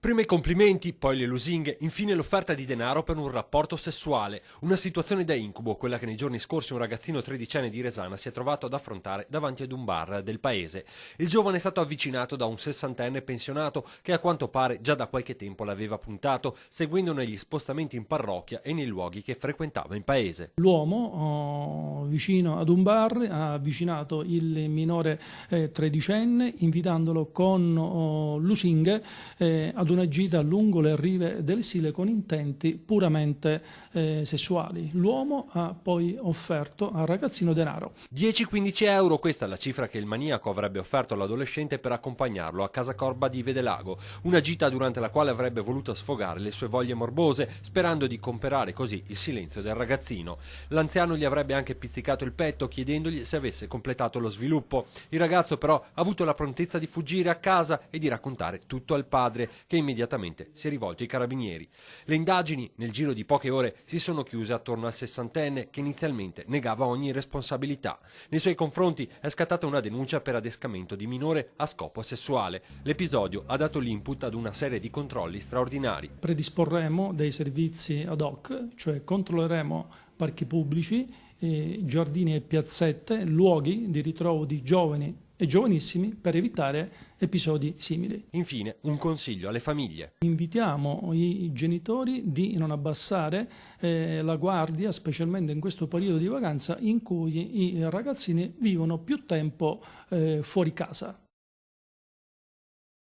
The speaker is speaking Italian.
Prima i complimenti, poi le lusinghe, infine l'offerta di denaro per un rapporto sessuale. Una situazione da incubo, quella che nei giorni scorsi un ragazzino tredicenne di Resana si è trovato ad affrontare davanti ad un bar del paese. Il giovane è stato avvicinato da un sessantenne pensionato che a quanto pare già da qualche tempo l'aveva puntato, seguendo negli spostamenti in parrocchia e nei luoghi che frequentava in paese. L'uomo, vicino ad un bar, ha avvicinato il minore tredicenne, invitandolo con lusinghe ad una gita lungo le rive del Sile con intenti puramente sessuali. L'uomo ha poi offerto al ragazzino denaro. 10-15 euro, questa è la cifra che il maniaco avrebbe offerto all'adolescente per accompagnarlo a Casa Corba di Vedelago, una gita durante la quale avrebbe voluto sfogare le sue voglie morbose, sperando di comperare così il silenzio del ragazzino. L'anziano gli avrebbe anche pizzicato il petto chiedendogli se avesse completato lo sviluppo. Il ragazzo però ha avuto la prontezza di fuggire a casa e di raccontare tutto al padre, che immediatamente si è rivolto ai carabinieri. Le indagini, nel giro di poche ore, si sono chiuse attorno al sessantenne che inizialmente negava ogni responsabilità. Nei suoi confronti è scattata una denuncia per adescamento di minore a scopo sessuale. L'episodio ha dato l'input ad una serie di controlli straordinari. Predisporremo dei servizi ad hoc, cioè controlleremo parchi pubblici, giardini e piazzette, luoghi di ritrovo di giovani e giovanissimi per evitare episodi simili. Infine, un consiglio alle famiglie. Invitiamo i genitori di non abbassare la guardia, specialmente in questo periodo di vacanza in cui i ragazzini vivono più tempo fuori casa.